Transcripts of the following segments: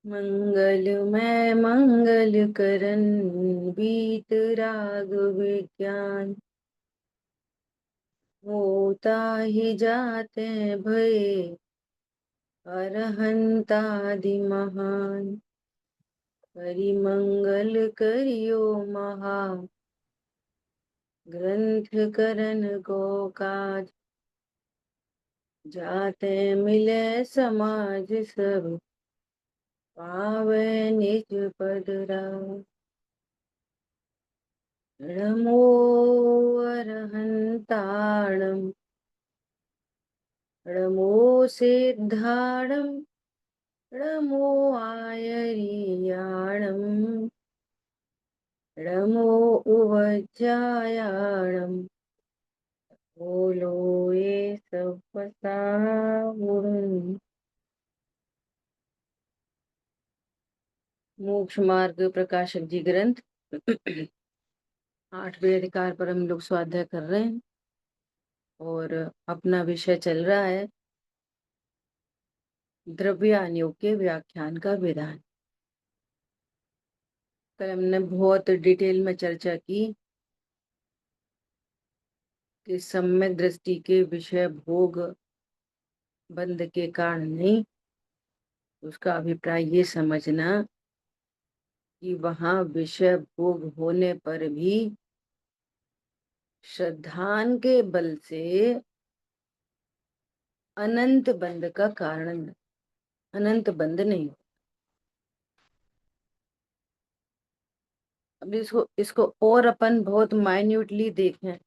मंगलमय मंगल करन बीत राग विज्ञान। होता ही जाते भय अरहंतादि महान। परिमंगल करियो महा ग्रंथ करन को काज। जाते मिले समाज सब पावे निज पद राज। नमो अरहंताणं नमो सिद्धाणं नमो आयर्याणं नमो उवज्जायाणं। बोलो ये सब गुण। मोक्ष मार्ग प्रकाशक जी ग्रंथ 8वें अधिकार पर हम लोग स्वाध्याय कर रहे हैं और अपना विषय चल रहा है द्रव्यानुयोग के व्याख्यान का विधान। कल हमने बहुत डिटेल में चर्चा की कि सम्यक दृष्टि के विषय भोग बंध के कारण नहीं। उसका अभिप्राय ये समझना कि वहां विषय भोग होने पर भी श्रद्धान के बल से अनंत बंध का कारण, अनंत बंध नहीं। अब इसको और अपन बहुत माइन्यूटली देखें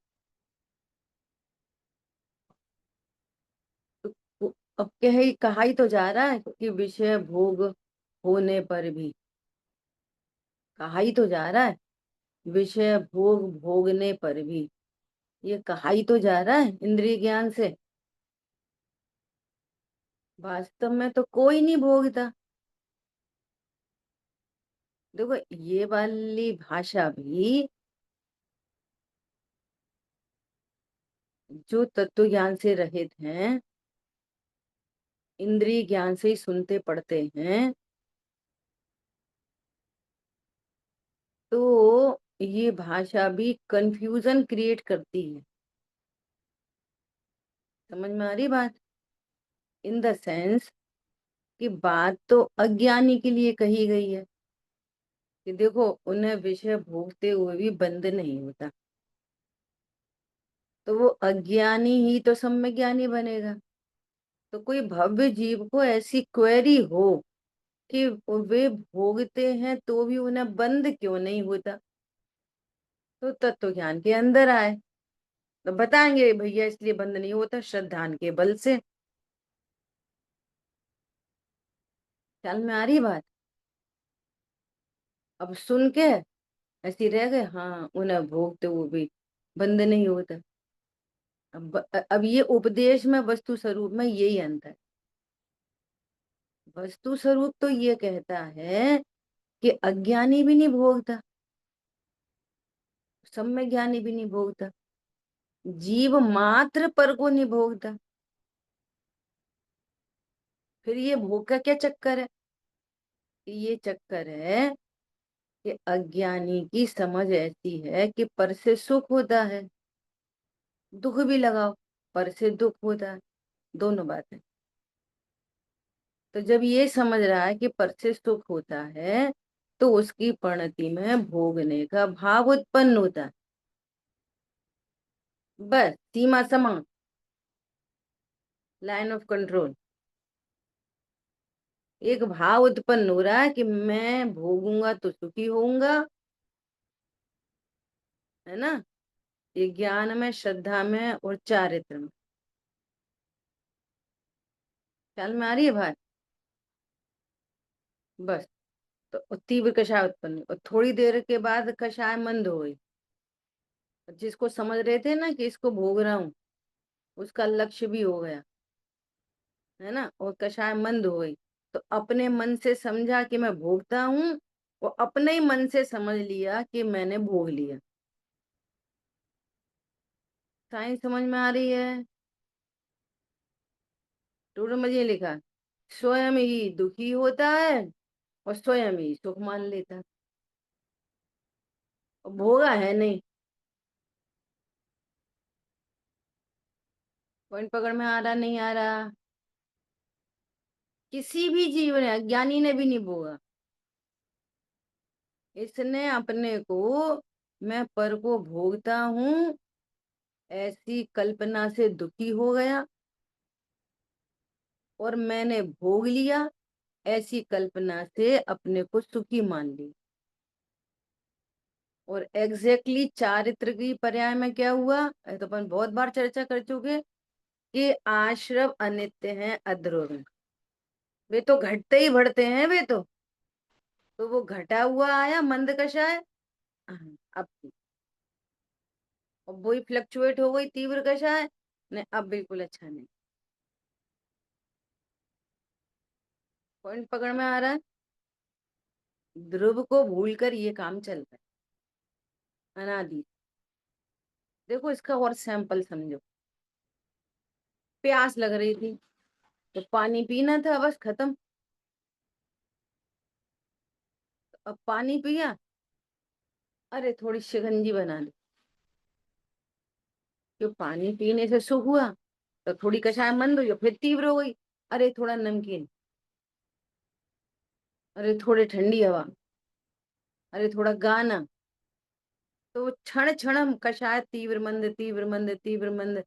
तो अब कहा ही तो जा रहा है कि विषय भोग होने पर भी, कहा ही तो जा रहा है विषय भोग भोगने पर भी, ये कहा ही तो जा रहा है इंद्रिय ज्ञान से। वास्तव में तो कोई नहीं भोगता। देखो ये वाली भाषा भी जो तत्व ज्ञान से रहित हैं, इंद्रिय ज्ञान से ही सुनते पढ़ते हैं, तो ये भाषा भी कंफ्यूजन क्रिएट करती है। समझ में आ रही बात? इन द सेंस कि बात तो अज्ञानी के लिए कही गई है कि देखो उन्हें विषय भोगते हुए भी बंध नहीं होता, तो वो अज्ञानी ही तो सम्यक ज्ञानी बनेगा। तो कोई भव्य जीव को ऐसी क्वेरी हो कि वे भोगते हैं तो भी उन्हें बंध क्यों नहीं होता, तो तत्व ज्ञान के अंदर आए तो बताएंगे भैया इसलिए बंद नहीं होता श्रद्धान के बल से। ख्याल में आ रही बात? अब सुन के ऐसी रह गए, हाँ उन्हें भोगते हुए भी बंद नहीं होता। अब ये उपदेश में वस्तु स्वरूप में यही अंतर। वस्तु स्वरूप तो ये कहता है कि अज्ञानी भी नहीं भोगता, सम्यक ज्ञानी भी नहीं भोगता, जीव मात्र पर को नहीं भोगता। फिर ये भोग का क्या चक्कर है? ये चक्कर है कि अज्ञानी की समझ ऐसी है कि पर से सुख होता है, दुख भी लगाओ, पर से दुख होता है, दोनों बातें। तो जब ये समझ रहा है कि पर से सुख होता है तो उसकी परिणति में भोगने का भाव उत्पन्न होता है। बस सीमा समाप्त, लाइन ऑफ कंट्रोल। एक भाव उत्पन्न हो रहा है कि मैं भोगूंगा तो सुखी होऊंगा, है ना? ये ज्ञान में, श्रद्धा में और चारित्र में। ख्याल में आ रही है बात? बस। तो तीव्र कषाय उत्पन्न हुई और थोड़ी देर के बाद कषाय मंद हो गई। जिसको समझ रहे थे ना कि इसको भोग रहा हूं, उसका लक्ष्य भी हो गया, है ना? और कषाय मंद हो गई तो अपने मन से समझा कि मैं भोगता हूं, और अपने ही मन से समझ लिया कि मैंने भोग लिया। साइंस समझ में आ रही है? टूट मजे लिखा, स्वयं ही दुखी होता है और स्वयं ही सुख मान लेता। और भोगा है नहीं। पॉइंट पकड़ में आ रहा नहीं आ रहा? किसी भी जीव ने, अज्ञानी ने भी नहीं भोगा। इसने अपने को मैं पर को भोगता हूँ ऐसी कल्पना से दुखी हो गया, और मैंने भोग लिया ऐसी कल्पना से अपने को सुखी मान ली। और एग्जैक्टली चारित्र की पर्याय में क्या हुआ, ये तो अपन बहुत बार चर्चा कर चुके कि आश्रव अनित्य हैं, अध्रुव हैं। वे तो घटते ही बढ़ते हैं वे तो वो घटा हुआ आया मंद कषाय। अब अब वही फ्लक्चुएट हो गई तीव्र कषाय। नहीं, अब बिल्कुल अच्छा नहीं। पॉइंट पकड़ में आ रहा है? ध्रुव को भूलकर ये काम चल रहा है अनादि। देखो इसका और सैंपल समझो। प्यास लग रही थी तो पानी पीना था, बस खत्म। अब पानी पिया, अरे थोड़ी शिकंजी बना ली, क्यों पानी पीने से सुख हुआ। तो थोड़ी कषाय मंद हुई, फिर तीव्र हो गई, अरे थोड़ा नमकीन, अरे थोड़ी ठंडी हवा, अरे थोड़ा गाना। तो क्षण क्षण कषाय तीव्र मंद तीव्र मंद तीव्र मंद।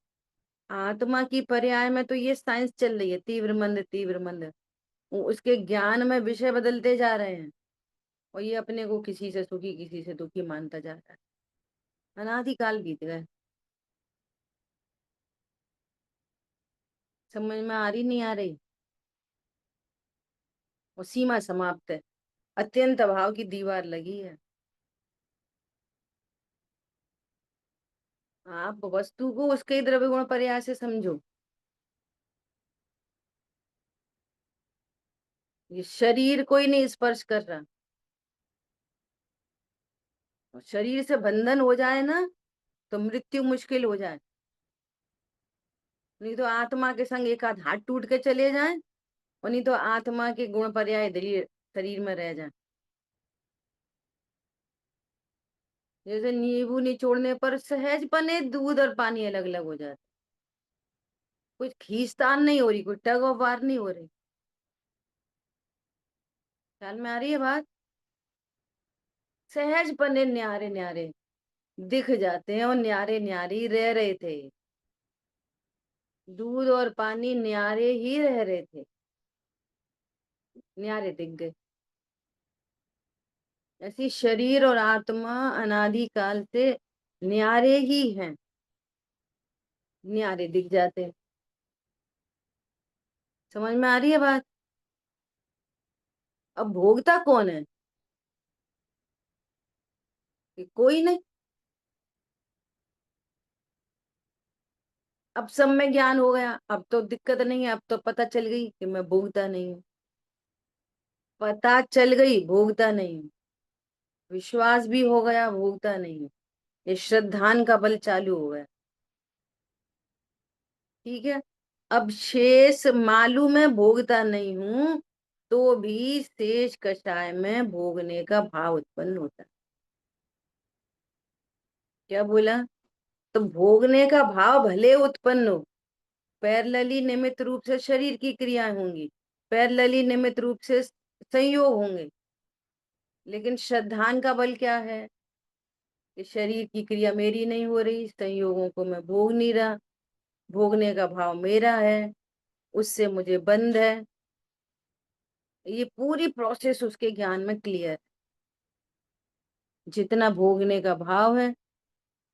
आत्मा की पर्याय में तो ये साइंस चल रही है, तीव्र मंद तीव्र मंद। उसके ज्ञान में विषय बदलते जा रहे हैं, और ये अपने को किसी से सुखी किसी से दुखी मानता जा रहा है। अनादिकाल बीत गए। समझ में आ रही नहीं आ रही? और सीमा समाप्त है, अत्यंत अभाव की दीवार लगी है। आप वस्तु को उसके द्रव्य गुण पर्याय से समझो। ये शरीर कोई नहीं स्पर्श कर रहा। और शरीर से बंधन हो जाए ना, तो मृत्यु मुश्किल हो जाए। नहीं तो आत्मा के संग एक आध हाथ टूट के चले जाए, और नहीं तो आत्मा के गुण पर्याय शरीर शरीर में रह जाए। जैसे नींबू निचोड़ने पर सहज बने दूध और पानी अलग अलग हो जाते। कुछ खींचतान नहीं हो रही, कोई टग ऑफ वार नहीं हो रही। ख्याल में आ रही है बात? सहज बने न्यारे न्यारे दिख जाते हैं, और न्यारे न्यारी रह रहे थे। दूध और पानी न्यारे ही रह रहे थे, न्यारे दिख गए। ऐसी शरीर और आत्मा अनादि काल से न्यारे ही हैं, न्यारे दिख जाते हैं। समझ में आ रही है बात? अब भोगता कौन है? कि कोई नहीं। अब सब में ज्ञान हो गया, अब तो दिक्कत नहीं है, अब तो पता चल गई कि मैं भोगता नहीं हूँ। पता चल गई भोगता नहीं हूँ, विश्वास भी हो गया भोगता नहीं हूँ। ये श्रद्धान का बल चालू हो गया। ठीक है। अब शेष मालूम है भोगता नहीं हूं, तो भी शेष कषाय में भोगने का भाव उत्पन्न होता है। क्या बोला? तो भोगने का भाव भले उत्पन्न हो, पैरेलली निमित्त रूप से शरीर की क्रियाएं होंगी, पैरेलली निमित्त रूप से संयोग होंगे, लेकिन श्रद्धान का बल क्या है कि शरीर की क्रिया मेरी नहीं हो रही, संयोगों को मैं भोग नहीं रहा, भोगने का भाव मेरा है, उससे मुझे बंध है। ये पूरी प्रोसेस उसके ज्ञान में क्लियर है। जितना भोगने का भाव है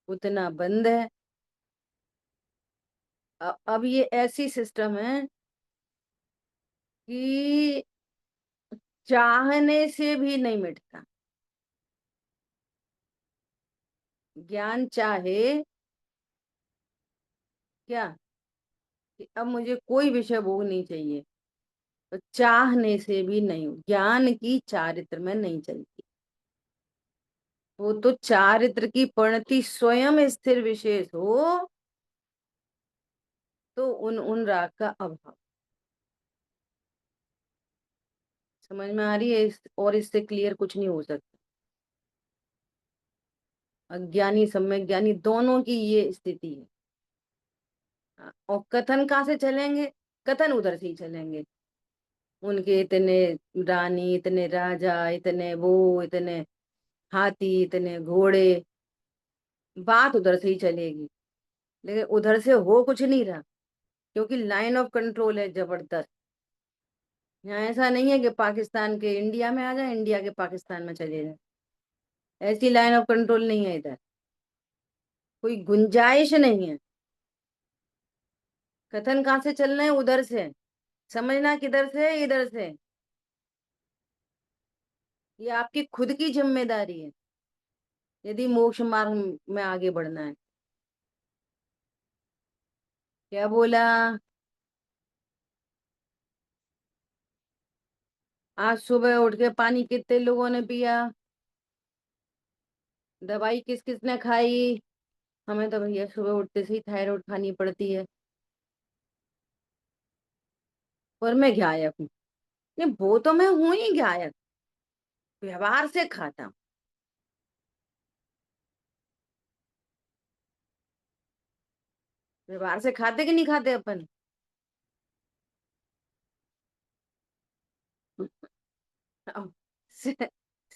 उतना बंद है। अब ये ऐसी सिस्टम है कि चाहने से भी नहीं मिटता। ज्ञान चाहे क्या कि अब मुझे कोई विषय भोग नहीं चाहिए, तो चाहने से भी नहीं, ज्ञान की चारित्र में नहीं चलती। वो तो चारित्र की परिणति स्वयं स्थिर विशेष हो, तो उन उन राग का अभाव। समझ में आ रही है और इससे क्लियर कुछ नहीं हो सकता। अज्ञानी सम्यक ज्ञानी दोनों की ये स्थिति है। और कथन कहाँ से चलेंगे? कथन उधर से ही चलेंगे। उनके इतने रानी, इतने राजा, इतने वो, इतने हाथी, इतने घोड़े, बात उधर से ही चलेगी। लेकिन उधर से हो कुछ नहीं रहा, क्योंकि लाइन ऑफ कंट्रोल है जबरदस्त। यहाँ ऐसा नहीं है कि पाकिस्तान के इंडिया में आ जाए, इंडिया के पाकिस्तान में चले जाए। ऐसी लाइन ऑफ कंट्रोल नहीं है इधर, कोई गुंजाइश नहीं है। कथन कहाँ से चलना है? उधर से। समझना किधर से? इधर से। ये आपकी खुद की जिम्मेदारी है, यदि मोक्ष मार्ग में आगे बढ़ना है। क्या बोला? आज सुबह उठ के पानी कितने लोगों ने पिया? दवाई किस किस ने खाई? हमें तो भैया सुबह उठते से ही थायराइड खानी पड़ती है। और मैं गायक हूँ? नहीं, वो तो मैं हूं ही गायक, व्यवहार से खाता हूँ। व्यवहार से खाते कि नहीं खाते अपन? अब सिर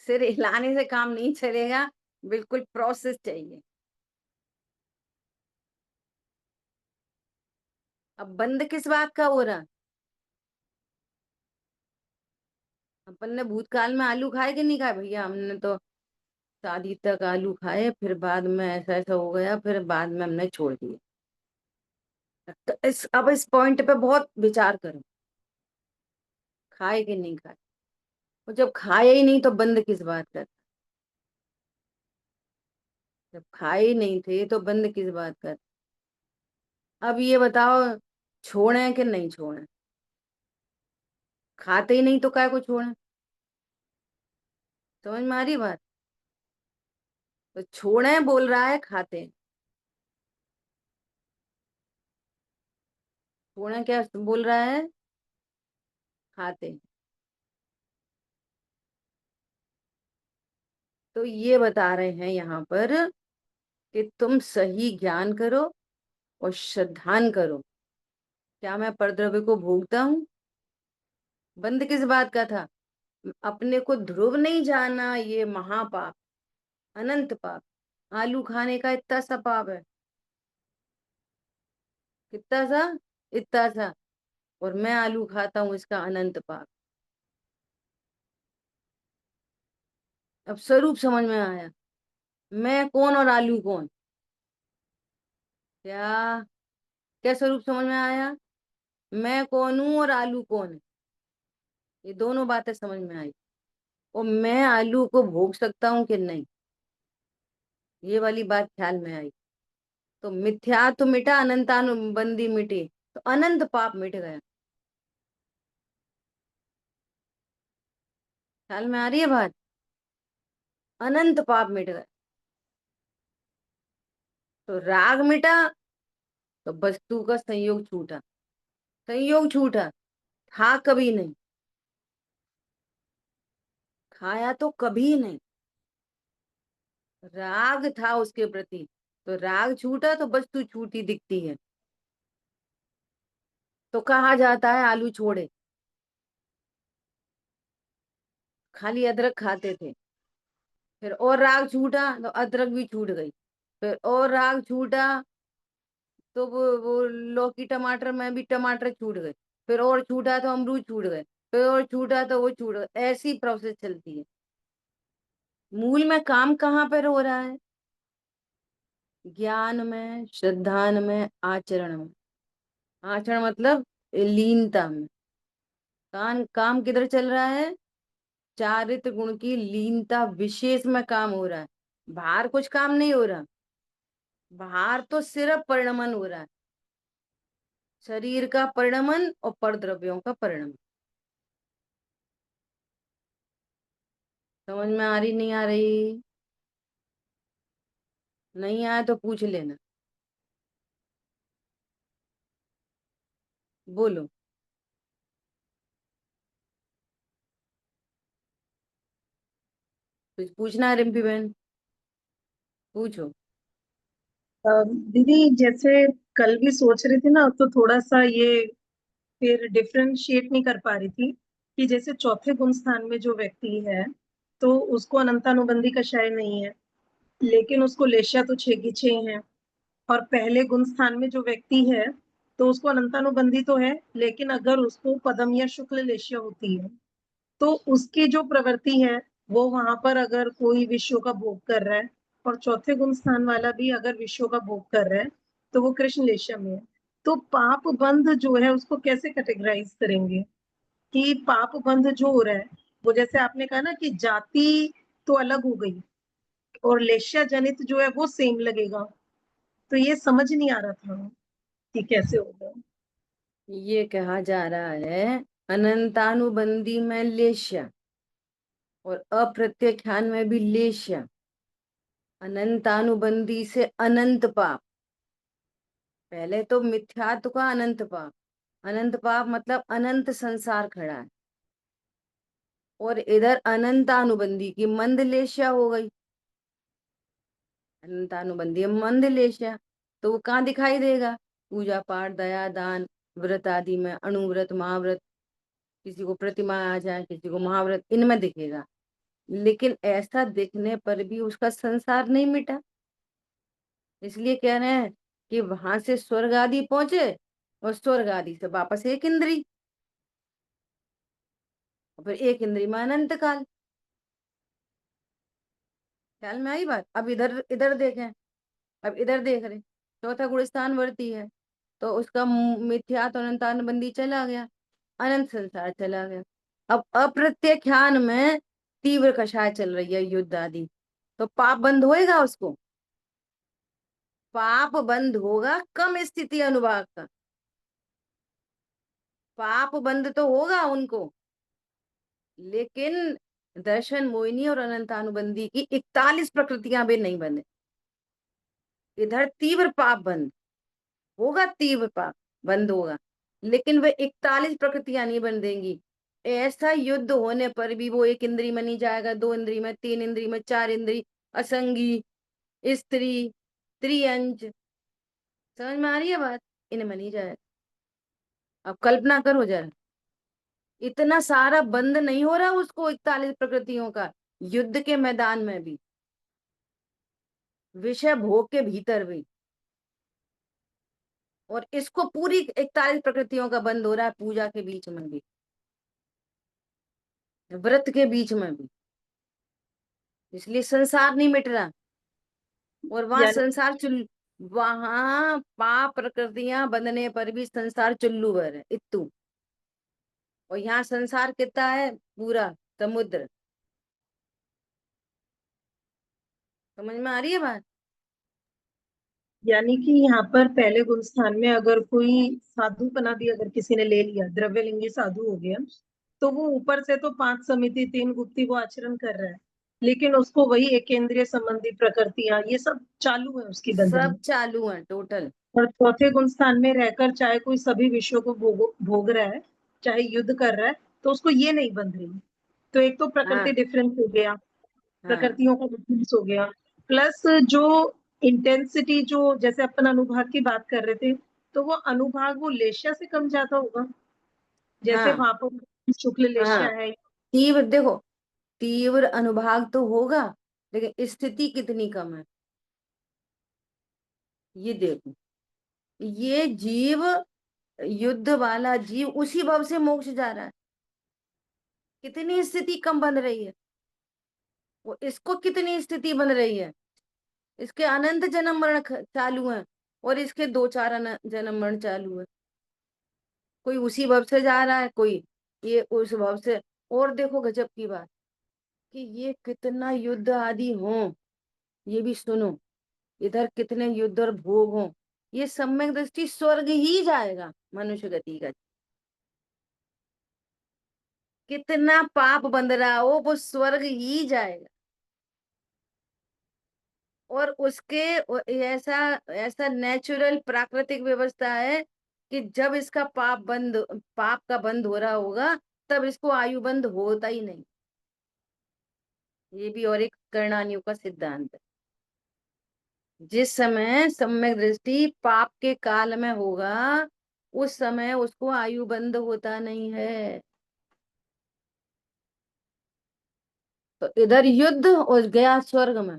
सिर हिलाने से काम नहीं चलेगा, बिल्कुल प्रोसेस चाहिए। अब बंद किस बात का हो रहा? अपन ने भूतकाल में आलू खाए कि नहीं खाए भैया? हमने तो शादी तक आलू खाए, फिर बाद में ऐसा ऐसा हो गया, फिर बाद में हमने छोड़ दिया। तो अब इस पॉइंट पे बहुत विचार करो, खाए कि नहीं खाए। और जब खाए ही नहीं तो बंद किस बात का? जब खाए ही नहीं थे तो बंद किस बात का? अब ये बताओ, छोड़े कि नहीं छोड़े? खाते ही नहीं तो काय को छोड़े? समझ में आ रही बात? तो छोड़े बोल रहा है, खाते हैं। छोड़े क्या बोल रहा है? खाते हैं। तो ये बता रहे हैं यहाँ पर कि तुम सही ज्ञान करो और श्रद्धान करो। क्या मैं परद्रव्य को भोगता हूँ? बंद किस बात का था? अपने को ध्रुव नहीं जाना, ये महापाप, अनंत पाप। आलू खाने का इतना सा पाप है। कितना सा? इतना सा। और मैं आलू खाता हूँ, इसका अनंत पाप। अब स्वरूप समझ में आया? मैं कौन और आलू कौन? क्या? क्या स्वरूप समझ में आया? मैं कौन हूं और आलू कौन है? ये दोनों बातें समझ में आई। और मैं आलू को भोग सकता हूँ कि नहीं, ये वाली बात ख्याल में आई। तो मिथ्या तो मिटा, अनंतानुबंधी मिटी, तो अनंत पाप मिट गया। ख्याल में आ रही है बात? अनंत पाप मिट गए। तो राग मिटा, तो वस्तु का संयोग छूटा। संयोग छूटा, था कभी नहीं, खाया तो कभी नहीं। राग था उसके प्रति, तो राग छूटा तो वस्तु छूटी दिखती है। तो कहा जाता है आलू छोड़े, खाली अदरक खाते थे। फिर और राग छूटा तो अदरक भी छूट गई। फिर और राग छूटा तो वो लौकी टमाटर में भी टमाटर छूट गए। फिर और छूटा तो अमरूद छूट गए। फिर और छूटा तो वो छूट गए। ऐसी प्रोसेस चलती है। मूल में काम कहाँ पर हो रहा है? ज्ञान में, श्रद्धान में, आचरण में। आचरण मतलब लीनता में। काम किधर चल रहा है? चारित्र गुण की लीनता विशेष में काम हो रहा है। बाहर कुछ काम नहीं हो रहा। बाहर तो सिर्फ परिणमन हो रहा है, शरीर का परिणमन और परद्रव्यों का परिणमन। समझ में आ रही नहीं आ रही? नहीं आया तो पूछ लेना। बोलो। कुछ पूछना है रिम्पी बहन? पूछो। दीदी, जैसे कल भी सोच रही थी ना, तो थोड़ा सा ये फिर डिफरेंशिएट नहीं कर पा रही थी कि जैसे चौथे गुण स्थान में जो व्यक्ति है, तो उसको अनंतानुबंधी कषाय नहीं है, लेकिन उसको लेशा तो छह की छह है। और पहले गुण स्थान में जो व्यक्ति है, तो उसको अनंतानुबंधी तो है, लेकिन अगर उसको पदम या शुक्ल लेशा होती है, तो उसकी जो प्रवृत्ति है, वो वहां पर अगर कोई विश्व का भोग कर रहा है, और चौथे गुण स्थान वाला भी अगर विश्व का भोग कर रहा है, तो वो कृष्ण लेशा में है। तो पाप बंध जो है उसको कैसे कैटेगराइज करेंगे कि पाप बंध जो हो रहा है, वो जैसे आपने कहा ना कि जाति तो अलग हो गई, और लेशा जनित जो है वो सेम लगेगा। तो ये समझ नहीं आ रहा था कि कैसे होगा। ये कहा जा रहा है अनंतानुबंधी में लेश्या और अप्रत्याख्यान में भी लेश्या। अनंतानुबंधी से अनंत पाप। पहले तो मिथ्यात्व का अनंत पाप। अनंत पाप मतलब अनंत संसार खड़ा है। और इधर अनंतानुबंधी की मंद लेश्या हो गई। अनंतानुबंधी मंद लेश्या, तो वो कहाँ दिखाई देगा? पूजा पाठ दया दान व्रत आदि में, अणुव्रत महाव्रत, किसी को प्रतिमा आ जाए, किसी को महाव्रत, इनमें दिखेगा। लेकिन ऐसा दिखने पर भी उसका संसार नहीं मिटा। इसलिए कह रहे हैं कि वहां से स्वर्ग आदि पहुंचे और स्वर्ग आदि से वापस एक इंद्री, और फिर एक इंद्री में अनंत काल। ख्याल में आई बात? अब इधर इधर देखें। अब इधर देख रहे, चौथा गुण स्थान वर्ती है, तो उसका मिथ्या तो अनंतानुबंधी चला गया, अनंत संसार चला गया। अब अप्रत्याख्यान में तीव्र कषाय चल रही है, युद्ध आदि, तो पाप बंद होएगा उसको? पाप बंद होगा कम स्थिति अनुभाग का। पाप बंद तो होगा उनको, लेकिन दर्शन मोहिनी और अनंतानुबंधी की 41 प्रकृतियां भी नहीं बंधे। इधर तीव्र पाप बंद होगा, तीव्र पाप बंद होगा, लेकिन वे 41 प्रकृतियां नहीं बंधेंगी। ऐसा युद्ध होने पर भी वो एक इंद्री में नहीं जाएगा, दो इंद्री में, तीन इंद्री में, चार इंद्री, असंगी, स्त्री, त्रियंज। समझ में आ रही है बात? इनमें नहीं जाएगा। अब कल्पना करो जरा, इतना सारा बंद नहीं हो रहा उसको 41 प्रकृतियों का, युद्ध के मैदान में भी, विषय भोग के भीतर भी। और इसको पूरी 41 प्रकृतियों का बंद हो रहा है पूजा के बीच में भी, व्रत के बीच में भी। इसलिए संसार नहीं मिट रहा। और वहां यानी संसार चुल वहां पाप प्रकृतियां बंधने पर भी संसार चुल्लू भर है, इत्तू। और यहाँ संसार कितना है? पूरा समुद्र। समझ में आ रही है बात? यानी कि यहाँ पर पहले गुण स्थान में अगर कोई साधुपना भी अगर किसी ने ले लिया, द्रव्यलिंगी साधु हो गया, तो वो ऊपर से तो पांच समिति तीन गुप्ती वो आचरण कर रहा है, लेकिन उसको वही एकेंद्रिय संबंधी प्रकृतियां ये सब चालू है उसकी सब बंधनी। चालू है टोटल। और चौथे गुण स्थान में रहकर चाहे कोई सभी विषयों को भोग रहा है, चाहे युद्ध कर रहा है, तो उसको ये नहीं बंध रही। तो एक तो प्रकृति हाँ डिफरेंस हो गया, हाँ प्रकृतियों का डिफरेंस हो गया, प्लस जो इंटेंसिटी, जो जैसे अपन अनुभाग की बात कर रहे थे, तो वो अनुभाग वो लेशा से कम ज्यादा होगा, जैसे हाँ वहां पर शुक्ल लेशा हाँ। है। तीव्र देखो, तीव्र अनुभाग तो होगा, लेकिन स्थिति कितनी कम है ये देखो। ये जीव, युद्ध वाला जीव उसी भव से मोक्ष जा रहा है, कितनी स्थिति कम बन रही है। वो इसको कितनी स्थिति बन रही है, इसके अनंत जन्म मरण चालू है, और इसके दो चार जन्म मरण चालू है। कोई उसी भव से जा रहा है, कोई ये उस भव से। और देखो गजब की बात, कि ये कितना युद्ध आदि हो, ये भी सुनो, इधर कितने युद्ध और भोग हो, ये सम्यक दृष्टि स्वर्ग ही जाएगा मनुष्य गति का। कितना पाप बंध रहा हो वो स्वर्ग ही जाएगा। और उसके ऐसा ऐसा नेचुरल प्राकृतिक व्यवस्था है कि जब इसका पाप का बंद हो रहा होगा, तब इसको आयु बंद होता ही नहीं। ये भी और एक कर्णानियों का सिद्धांत है। जिस समय सम्यक दृष्टि पाप के काल में होगा, उस समय उसको आयु बंध होता नहीं है। तो इधर युद्ध और गया स्वर्ग में,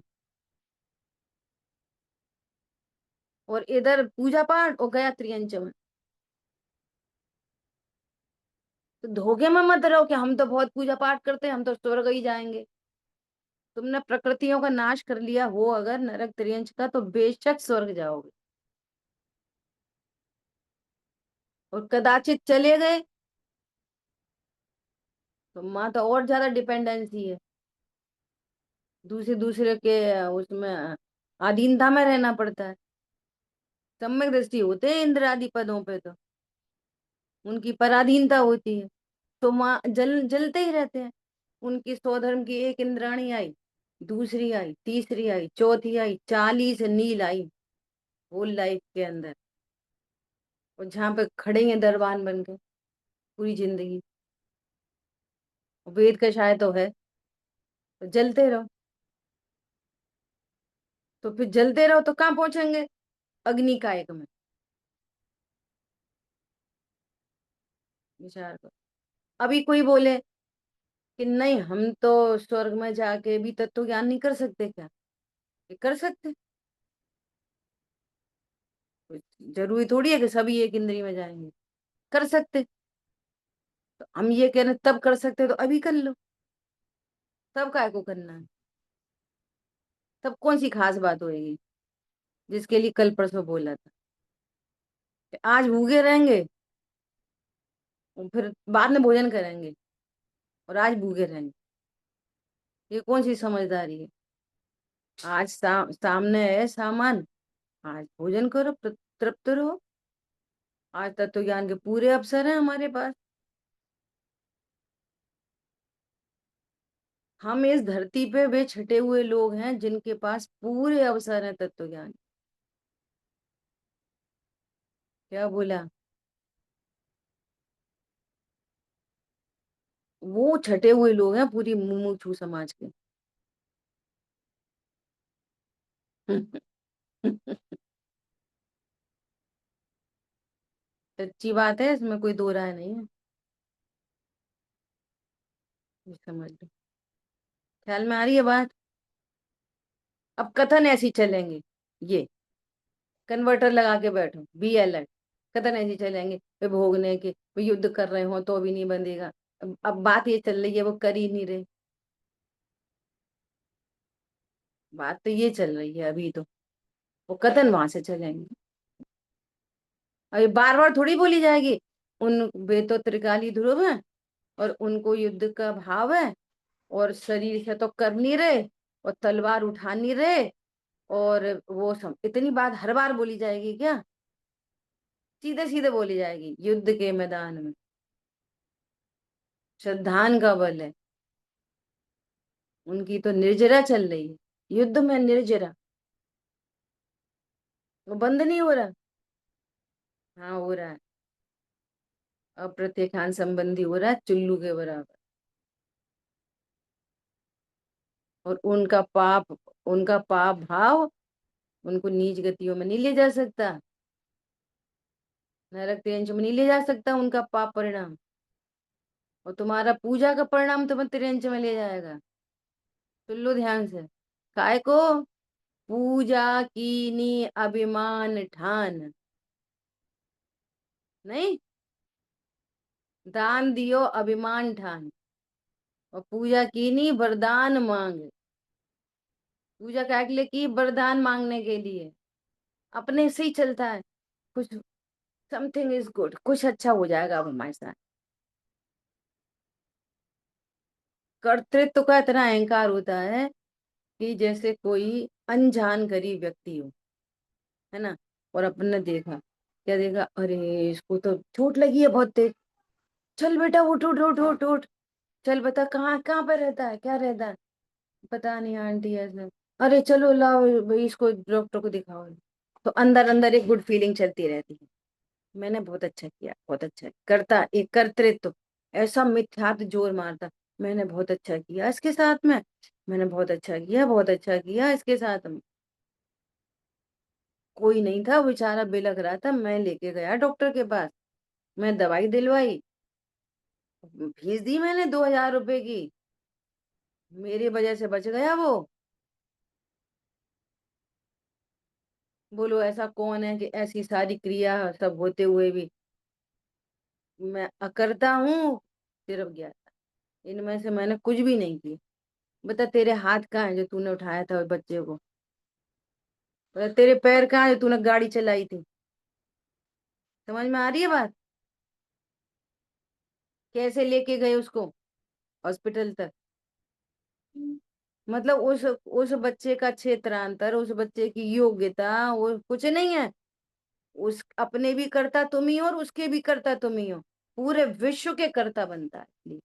और इधर पूजा पाठ और गया त्रियंच में। तो धोखे में मत रहो कि हम तो बहुत पूजा पाठ करते हैं, हम तो स्वर्ग ही जाएंगे। तुमने प्रकृतियों का नाश कर लिया हो अगर नरक त्रियंच का, तो बेशक स्वर्ग जाओगे। और कदाचित चले गए, तो माँ तो और ज्यादा डिपेंडेंसी है, दूसरे दूसरे के उसमें अधीनता में रहना पड़ता है। सम्यक दृष्टि होते हैं इंद्र आदि पदों पे, तो उनकी पराधीनता होती है, तो माँ जलते ही रहते हैं। उनकी स्वधर्म की एक इंद्राणी आई, दूसरी आई, तीसरी आई, चौथी आई, 40 नील आई होल लाइफ के अंदर। और जहाँ पे खड़े हैं दरबान बन के पूरी जिंदगी, वेद का शायद तो है, तो जलते रहो। तो फिर जलते रहो तो कहाँ पहुंचेंगे? अग्नि कायक में। विचार करो। अभी कोई बोले कि नहीं हम तो स्वर्ग में जाके भी तत्व ज्ञान नहीं कर सकते क्या? ये कर सकते। कोई जरूरी थोड़ी है कि सभी एक इंद्री में जाएंगे, कर सकते। तो हम ये कह रहे हैं, तब कर सकते तो अभी कर लो। तब काय को करना है? तब कौन सी खास बात होएगी जिसके लिए कल परसों बोला था कि आज भूखे रहेंगे और फिर बाद में भोजन करेंगे, और आज भूखे रहेंगे? ये कौन सी समझदारी है? आज सामने है सामान, आज भोजन करो, तृप्त रहो। आज तत्व ज्ञान के पूरे अवसर हैं हमारे पास। हम इस धरती पे वे छटे हुए लोग हैं जिनके पास पूरे अवसर हैं तत्व ज्ञान। क्या बोला? वो छटे हुए लोग हैं पूरी मुमुक्षु समाज के। सच्ची बात है, इसमें कोई दो राय नहीं है। ये समझ लो। ख्याल में आ रही है बात? अब कथन ऐसी चलेंगे, ये कन्वर्टर लगा के बैठो, बी अलर्ट। कथन ऐसी चलेंगे वे भोगने के, वे युद्ध कर रहे हो तो भी नहीं बंधेगा। अब बात ये चल रही है, वो कर ही नहीं रहे। बात तो ये चल रही है अभी, तो वो कथन वहां से चलेंगे। अभी बार बार थोड़ी बोली जाएगी उन, वे तो त्रिकाली ध्रुव है और उनको युद्ध का भाव है, और शरीर से तो कर नहीं रहे, और तलवार उठा नहीं रहे, और वो सब इतनी बात हर बार बोली जाएगी क्या? सीधे सीधे बोली जाएगी युद्ध के मैदान में श्रद्धान का बल है। उनकी तो निर्जरा चल रही है, युद्ध में निर्जरा। वो बंद नहीं हो रहा। हाँ हो रहा है। अप्रत्यखान संबंधी हो रहा है चुल्लू के बराबर। और उनका पाप भाव उनको नीच गतियों में नहीं ले जा सकता, नरक त्रियंच में नहीं ले जा सकता उनका पाप परिणाम। और तुम्हारा पूजा का परिणाम तुम्हें त्रियंच में ले जाएगा। सुन लो ध्यान से। काय को? पूजा कीनी अभिमान ठान। नहीं, दान दियो अभिमान ठान। और पूजा कीनी वरदान मांग। पूजा क्या के लिए की? वरदान मांगने के लिए। अपने से ही चलता है कुछ, समथिंग इज गुड, कुछ अच्छा हो जाएगा अब हमारे साथ। कर्तृत्व का इतना अहंकार होता है कि जैसे कोई अनजान गरीब व्यक्ति हो, है ना, और अपने देखा, क्या देखा, अरे इसको तो चोट लगी है बहुत तेज, चल बेटा उठ उठ उठ उठ उठ, चल बता कहाँ कहाँ पे रहता है, क्या रहता है? पता नहीं आंटी ऐसे। अरे चलो लाओ भाई इसको डॉक्टर को दिखाओ। तो अंदर अंदर एक गुड फीलिंग चलती रहती है, मैंने बहुत अच्छा किया, बहुत अच्छा करता, एक कर्तृत्व ऐसा मिथ्यात्व जोर मारता, मैंने बहुत अच्छा किया इसके साथ में, मैंने बहुत अच्छा किया, बहुत अच्छा किया इसके साथ। कोई नहीं था, बेचारा बिलख रहा था, मैं लेके गया डॉक्टर के पास, मैं दवाई दिलवाई, फीस दी मैंने 2,000 रुपए की। मेरी वजह से बच गया वो। बोलो ऐसा कौन है कि ऐसी सारी क्रिया सब होते हुए भी मैं अकरता हूँ, सिर्फ गया था। इनमें से मैंने कुछ भी नहीं किया। बता तेरे हाथ कहाँ है जो तूने उठाया था उस बच्चे को? बता तेरे पैर कहाँ है जो तूने गाड़ी चलाई थी? समझ में आ रही है बात? कैसे लेके गए उसको हॉस्पिटल तक? मतलब उस बच्चे का क्षेत्रांतर, उस बच्चे की योग्यता वो कुछ नहीं है। उस अपने भी करता तुम ही हो और उसके भी करता तुम ही हो। पूरे विश्व के कर्ता बनता है।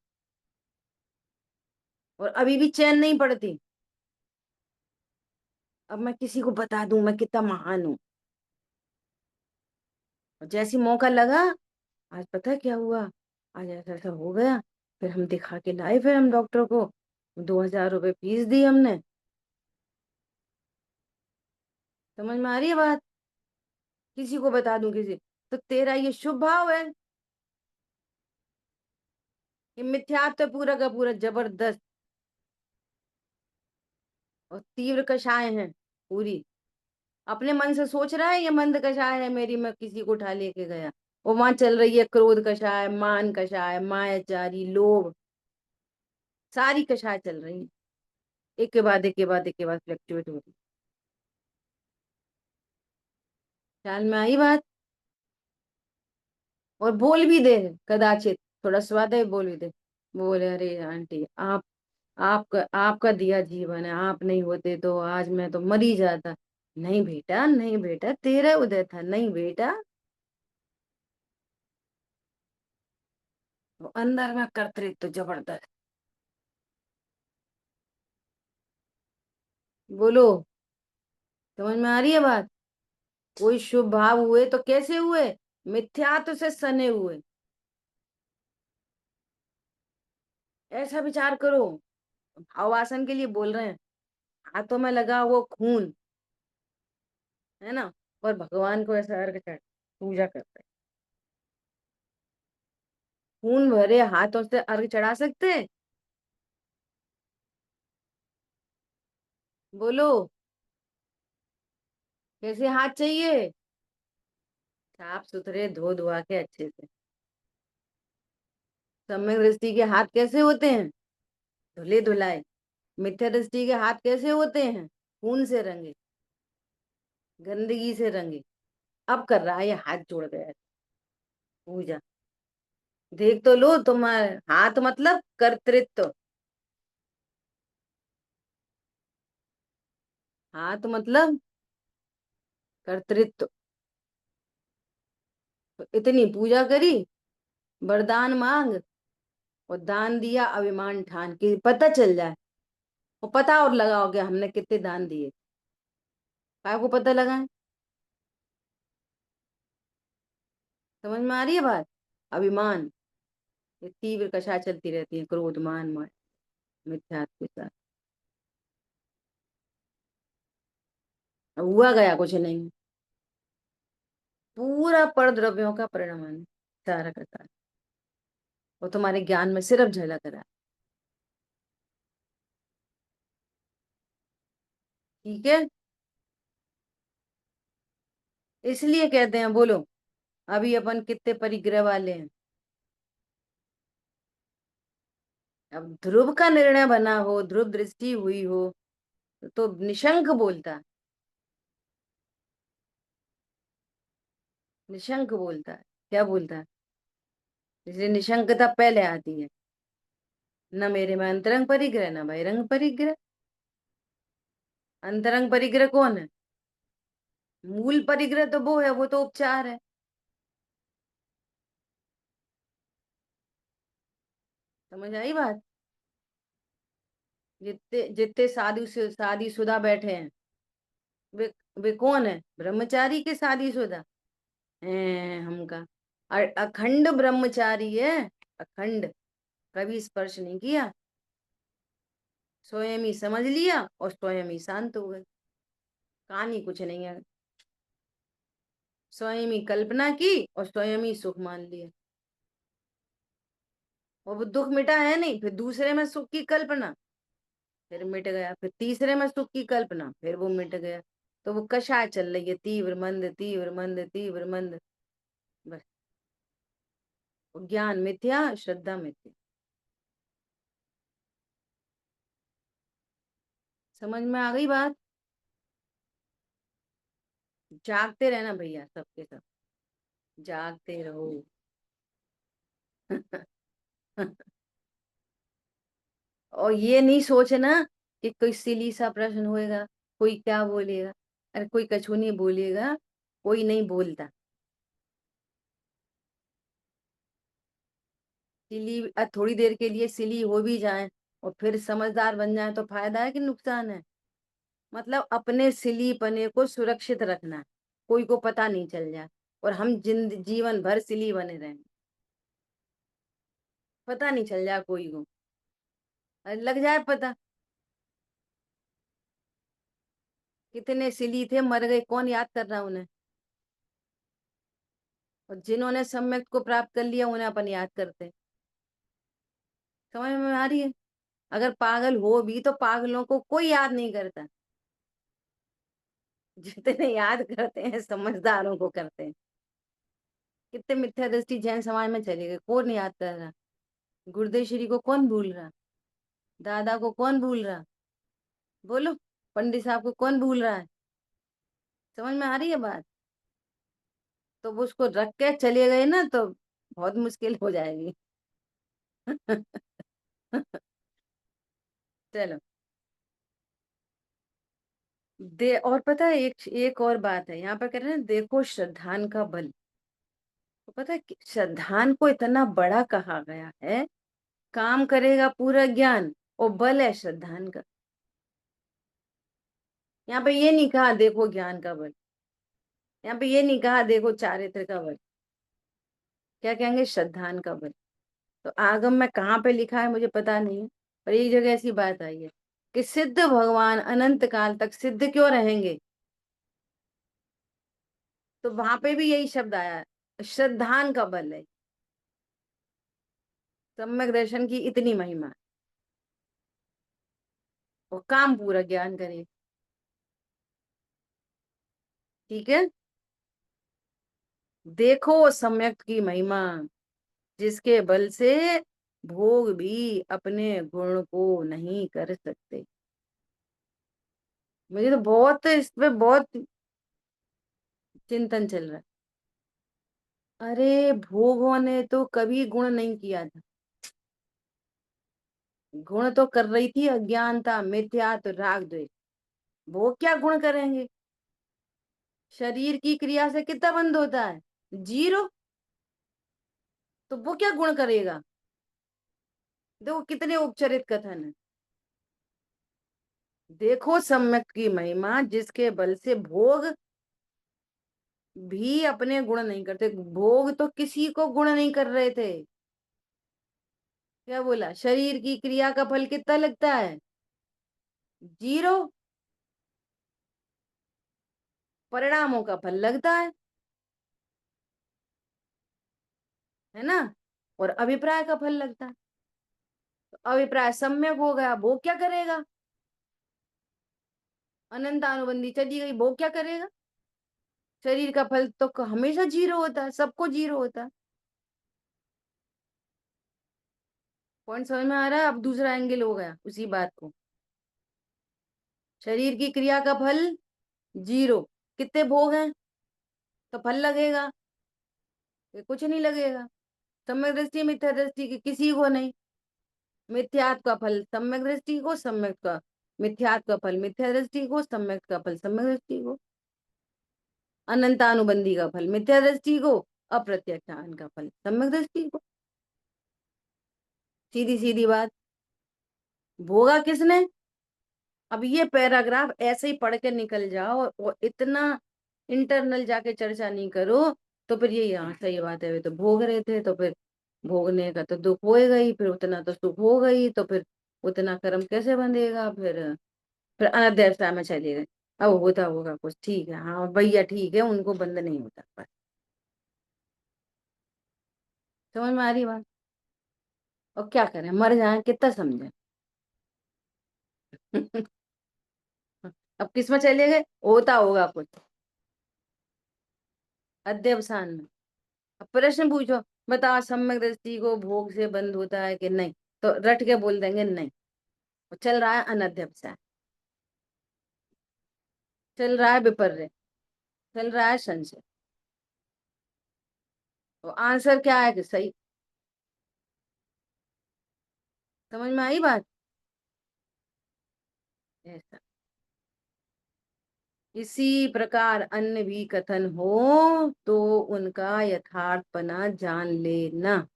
और अभी भी चैन नहीं पड़ती। अब मैं किसी को बता दूं मैं कितना महान हूं। और जैसी मौका लगा, आज पता है क्या हुआ? आज ऐसा ऐसा हो गया। फिर हम दिखा के लाए, फिर हम डॉक्टर को 2,000 रुपये फीस दी हमने। समझ में आ रही है बात? किसी को बता दूं किसी? तो तेरा ये शुभ भाव है। ये मिथ्यात्व पूरा का पूरा जबरदस्त और तीव्र कषाय है पूरी। अपने मन से सोच रहा है ये मंद कषाय है मेरी, मैं किसी को उठा लेके गया। वो वहां चल रही है क्रोध कषाय, मान कषाय, मायाचारी, लोभ, सारी कषाय चल रही है। एक के बाद एक के बाद एक के बाद फ्लक्चुएट हो रही। ख्याल में आई बात? और बोल भी दे कदाचित, थोड़ा स्वाद है, बोल भी दे। बोले अरे आंटी आप, आपका आपका दिया जीवन है, आप नहीं होते तो आज मैं तो मर ही जाता। नहीं बेटा, नहीं बेटा, तेरा उदय था, नहीं बेटा। वो अंदर में कर्तृत्व जबरदस्त। बोलो, समझ में आ रही है बात? कोई शुभ भाव हुए तो कैसे हुए? मिथ्यात्व से सने हुए। ऐसा विचार करो। भावासन के लिए बोल रहे हैं। हाथों में लगा वो खून है ना, और भगवान को ऐसा अर्घ चढ़ पूजा करते हैं। खून भरे हाथों से अर्घ चढ़ा सकते हैं? बोलो, कैसे हाथ चाहिए? साफ सुथरे धो धुआ के अच्छे से। सम्यक दृष्टि के हाथ कैसे होते हैं? धुले धुलाए। मिथ्या दृष्टि के हाथ कैसे होते हैं? खून से रंगे, गंदगी से रंगे। अब कर रहा है ये हाथ जोड़ गया है पूजा। देख तो लो, तुम्हारे हाथ मतलब कर्तृत्व। हाथ मतलब कर्तृत्व। तो इतनी पूजा करी, वरदान मांग, और दान दिया अभिमान ठान के, पता चल जाए। और पता और लगाओ कि हमने कितने दान दिए। काय को पता लगाए? समझ में आ रही है बात? अभिमान, ये तीव्र कषाय चलती रहती है, क्रोध, मान, मान, मिथ्यात्व के साथ। अब हुआ गया कुछ नहीं। पूरा पर द्रव्यों का परिणाम है, सारा का सारा। वो तुम्हारे ज्ञान में सिर्फ झलक रहा है। ठीक है, इसलिए कहते हैं, बोलो, अभी अपन कितने परिग्रह वाले हैं। अब ध्रुव का निर्णय बना हो, ध्रुव दृष्टि हुई हो, तो निशंक बोलता है। निशंक बोलता है। क्या बोलता है? इसलिए निशंकता पहले आती है। न मेरे में अंतरंग परिग्रह, न बहिरंग परिग्रह। अंतरंग परिग्रह कौन है? मूल परिग्रह तो वो है, वो तो उपचार है। समझ आई बात? जितने जितने शादीशुदा बैठे हैं, वे वे कौन है? ब्रह्मचारी के शादीशुदा हैं हमका। और अखंड ब्रह्मचारी है। अखंड, कभी स्पर्श नहीं किया। स्वयं ही समझ लिया और स्वयं ही शांत हो गए। कहानी कुछ नहीं है। स्वयं ही कल्पना की और स्वयं ही सुख मान लिया। और वो दुख मिटा है नहीं, फिर दूसरे में सुख की कल्पना, फिर मिट गया, फिर तीसरे में सुख की कल्पना, फिर वो मिट गया। तो वो कषाय चल रही है, तीव्र मंद तीव्र मंद तीव्र मंद। बस। वो ज्ञान मिथ्या, श्रद्धा मिथ्या। समझ में आ गई बात? जागते रहना भैया, सबके सब जागते रहो। और ये नहीं सोचना कि कोई सिली सा प्रश्न होएगा, कोई क्या बोलेगा। अरे कोई कछु नहीं बोलेगा, कोई नहीं बोलता। सिली थोड़ी देर के लिए सिली हो भी जाए और फिर समझदार बन जाए तो फायदा है कि नुकसान है? मतलब अपने सिली पने को सुरक्षित रखना है, कोई को पता नहीं चल जाए और हम जीवन भर सिली बने रहें, पता नहीं चल जाए कोई को। अरे लग जाए पता, कितने सिली थे मर गए, कौन याद कर रहा उन्हें? और जिन्होंने सम्यक को प्राप्त कर लिया उन्हें अपन याद करते। समझ में आ रही है? अगर पागल हो भी तो पागलों को कोई याद नहीं करता, जितने याद करते हैं समझदारों को करते हैं। कितने मिथ्या दृष्टि जैन समाज में चले गए, कौन याद कर रहा? गुरुदेव श्री को कौन भूल रहा? दादा को कौन भूल रहा? बोलो। पंडित साहब को कौन भूल रहा है? समझ में आ रही है बात? तो वो उसको रख के चले गए ना तो बहुत मुश्किल हो जाएगी। चलो। दे और पता है एक एक और बात है यहाँ पर कह रहे हैं, देखो श्रद्धान का बल। तो पता है कि श्रद्धान को इतना बड़ा कहा गया है, काम करेगा पूरा ज्ञान और बल है श्रद्धान का। यहाँ पे ये नहीं कहा देखो ज्ञान का बल, यहाँ पे ये नहीं कहा देखो चारित्र का बल, क्या कहेंगे? श्रद्धान का बल। तो आगम में कहाँ पे लिखा है मुझे पता नहीं है, पर एक जगह ऐसी बात आई है कि सिद्ध भगवान अनंत काल तक सिद्ध क्यों रहेंगे। तो वहां पे भी यही शब्द आया है, श्रद्धान का बल है। सम्यक दर्शन की इतनी महिमा है, और काम पूरा ज्ञान करे। ठीक है। देखो सम्यक की महिमा, जिसके बल से भोग भी अपने गुण को नहीं कर सकते। मुझे तो बहुत इस पे बहुत चिंतन चल रहा है। अरे भोगों ने तो कभी गुण नहीं किया था, गुण तो कर रही थी अज्ञानता, मिथ्या तो राग द्वेष। भोग क्या गुण करेंगे? शरीर की क्रिया से कितना बंद होता है? जीरो। तो वो क्या गुण करेगा? देखो कितने उपचरित कथन है। देखो सम्यक की महिमा, जिसके बल से भोग भी अपने गुण नहीं करते। भोग तो किसी को गुण नहीं कर रहे थे। क्या बोला? शरीर की क्रिया का फल कितना लगता है? जीरो। परिणामों का फल लगता है ना? और अभिप्राय का फल लगता है। तो अभिप्राय सम्यक हो गया, भोग क्या करेगा? अनंत अनुबंधी चली गई, भोग क्या करेगा? शरीर का फल तो हमेशा जीरो होता है, सबको जीरो होता है। पॉइंट समझ में आ रहा है? अब दूसरा एंगल हो गया उसी बात को। शरीर की क्रिया का फल जीरो, कितने भोग हैं तो फल लगेगा? ये कुछ नहीं लगेगा। सम्यक दृष्टि मिथ्या दृष्टि की किसी को नहीं। मिथ्यात्व का फल सम्यक दृष्टि को, सम्यक का मिथ्यात्व का फल मिथ्या दृष्टि को, सम्यक का फल सम्यक दृष्टि को। अनंतानुबंधी का फल मिथ्या दृष्टि को, अप्रत्यक्ष ज्ञान का फल सम्यक दृष्टि को। सीधी सीधी बात। भोगा किसने? अब ये पैराग्राफ ऐसे ही पढ़ के निकल जाओ और इतना इंटरनल जाके चर्चा नहीं करो, तो फिर ये यहाँ सही बात है, वे तो भोग रहे थे तो फिर भोगने का तो दुख होएगा ही, फिर उतना तो सुख होगा ही, तो फिर उतना कर्म कैसे बंधेगा फिर अनध्यवसाय में चले गए। अब होता होगा कुछ, ठीक है, हाँ भैया ठीक है, उनको बंद नहीं होता पर। समझ में आ रही बात? और क्या करें, मर जाए कितना समझे। अब किस में चले गए, होता होगा कुछ अध्यवसान में। अब प्रश्न पूछो, बता सम्यक दृष्टि को भोग से बंद होता है कि नहीं, तो रट के बोल देंगे नहीं। और चल रहा है अनध्यवसाय, चल रहा है विपर्य, चल रहा है संशय। तो आंसर क्या है कि सही। समझ में आई बात? ऐसा, इसी प्रकार अन्य भी कथन हो तो उनका यथार्थपना जान लेना।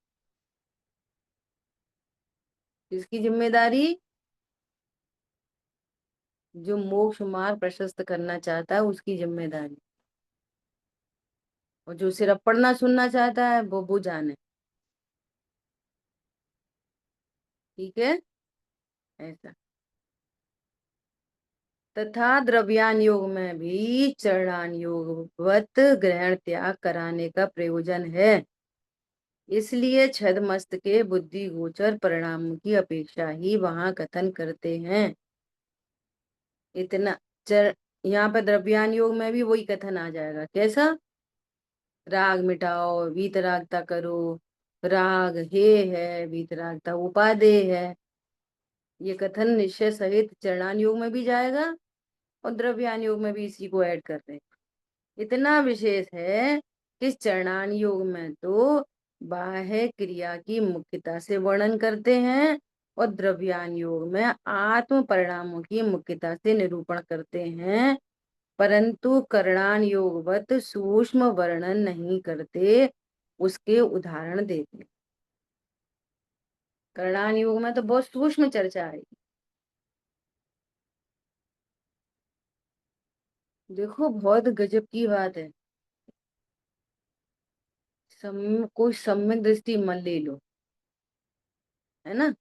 इसकी जिम्मेदारी, जो मोक्ष मार्ग प्रशस्त करना चाहता है उसकी जिम्मेदारी, और जो सिर्फ पढ़ना सुनना चाहता है वो जाने। ठीक है, ऐसा। तथा द्रव्यान योग में भी चरणान योगवत ग्रहण त्याग कराने का प्रयोजन है। इसलिए छद्मस्त के बुद्धि गोचर परिणाम की अपेक्षा ही वहां कथन करते हैं। इतना चर यहाँ पे द्रव्यान योग में भी वही कथन आ जाएगा। कैसा? राग मिटाओ, वीतरागता करो। राग हे है, वीतरागता उपादेय है। ये कथन निश्चय सहित चरणान योग में भी जाएगा, और द्रव्यान योग में भी इसी को ऐड कर रहे हैं। इतना विशेष है कि चरणान योग में तो बाह्य क्रिया की मुख्यता से वर्णन करते हैं, और द्रव्यान योग में आत्म परिणामों की मुख्यता से निरूपण करते हैं, परंतु करणान योगवत सूक्ष्म वर्णन नहीं करते, उसके उदाहरण देते। करणान योग में तो बहुत सूक्ष्म चर्चा है। देखो बहुत गजब की बात है। कोई सम्यक दृष्टि मन ले लो, है ना,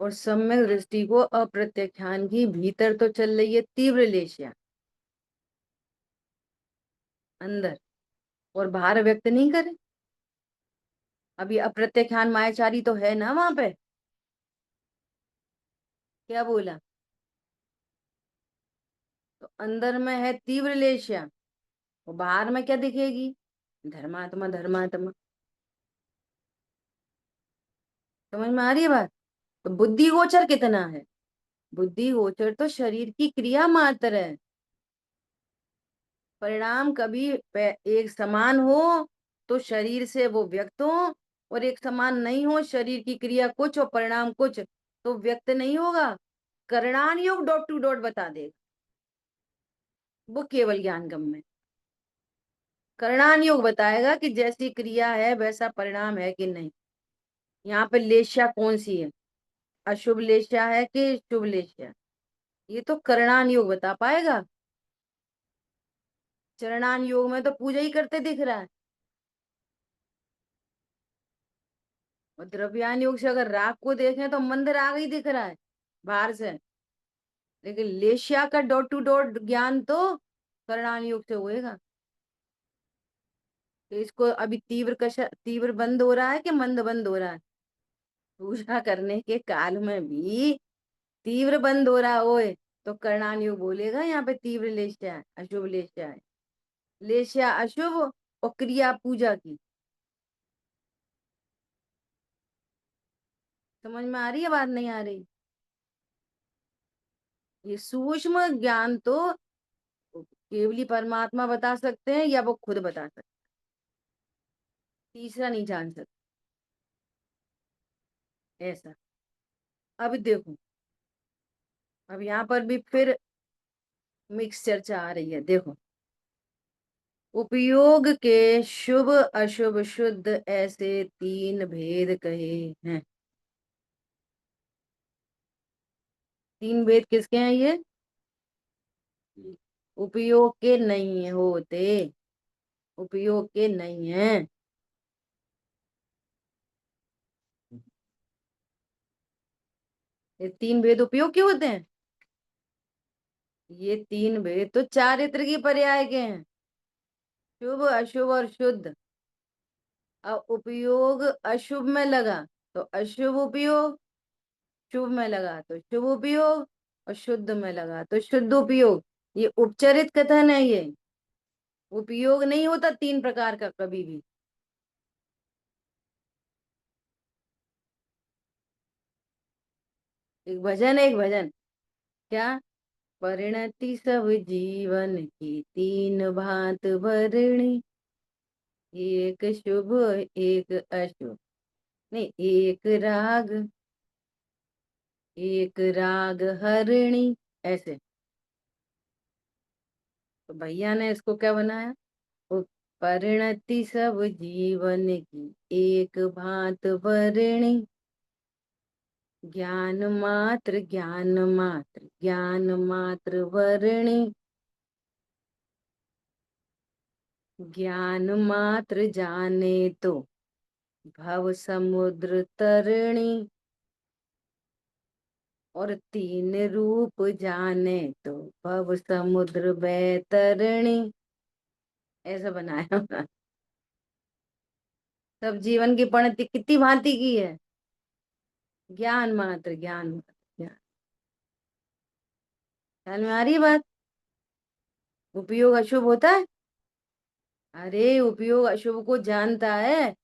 और सम्यक दृष्टि को अप्रत्याख्यान की भीतर तो चल रही है तीव्र लेशिया अंदर, और बाहर व्यक्त नहीं करे। अभी अप्रत्याख्यान मायाचारी तो है ना वहां पे। क्या बोला? तो अंदर में है तीव्र लेशिया, और बाहर में क्या दिखेगी? धर्मात्मा धर्मात्मा। समझ में आ रही है बात? तो बुद्धि गोचर कितना है? बुद्धि गोचर तो शरीर की क्रिया मात्र है। परिणाम कभी एक समान हो तो शरीर से वो व्यक्त हो, और एक समान नहीं हो, शरीर की क्रिया कुछ और परिणाम कुछ, तो व्यक्त नहीं होगा। करणान योग डॉट टू डॉट बता देगा, वो केवल ज्ञान गम में। करणान योग बताएगा कि जैसी क्रिया है वैसा परिणाम है कि नहीं। यहाँ पे लेश्या कौन सी है, अशुभ लेश्या है कि शुभ लेश्या, ये तो करणान योग बता पाएगा। चरणान योग में तो पूजा ही करते दिख रहा है। और द्रव्यान योग से अगर राग को देखें तो मंद राग ही दिख रहा है बाहर से, लेकिन लेशिया का डॉट टू डॉट ज्ञान तो करणान योग से होएगा। तो इसको अभी तीव्र बंद हो रहा है कि मंद बंद हो रहा है? पूजा करने के काल में भी तीव्र बंद हो रहा है ओए, तो करणान योग बोलेगा यहाँ पे तीव्र लेशिया है, अशुभ लेशिया है। लेशिया अशुभ, और क्रिया पूजा की। समझ में आ रही है बात, नहीं आ रही? ये सूक्ष्म ज्ञान तो केवली परमात्मा बता सकते हैं, या वो खुद बता सकते हैं, तीसरा नहीं जान सकते। ऐसा। अब देखो, अब यहाँ पर भी फिर मिक्स चर्चा आ रही है। देखो, उपयोग के शुभ अशुभ शुद्ध ऐसे तीन भेद कहे हैं। तीन भेद किसके हैं ये? उपयोग के नहीं होते, उपयोग के नहीं है। ये तीन भेद उपयोग क्यों होते हैं? ये तीन भेद तो चारित्र की पर्याय के हैं, शुभ अशुभ और शुद्ध। अब उपयोग अशुभ में लगा तो अशुभ उपयोग, शुभ में लगा तो शुभ उपयोग, और शुद्ध में लगा तो शुद्ध उपयोग। ये उपचरित कथन है, ये उपयोग नहीं होता तीन प्रकार का कभी भी। एक भजन है, एक भजन। क्या? परिणति सब जीवन की तीन भांत भरणी, एक शुभ एक अशुभ, नहीं, एक राग हरिणी, ऐसे। तो भैया ने इसको क्या बनाया? वो परिणति सब जीवन की एक भांत भरणी, ज्ञान मात्र भरणी, ज्ञान मात्र जाने तो भव समुद्र तरणी, और तीन रूप जाने तो भव समुद्र बैतरणी, ऐसा बनाया। सब जीवन की परिणति कितनी भांति की है? ज्ञान मात्र ज्ञान। ख्याल में आ रही है बात? उपयोग अशुभ होता है? अरे उपयोग अशुभ को जानता है।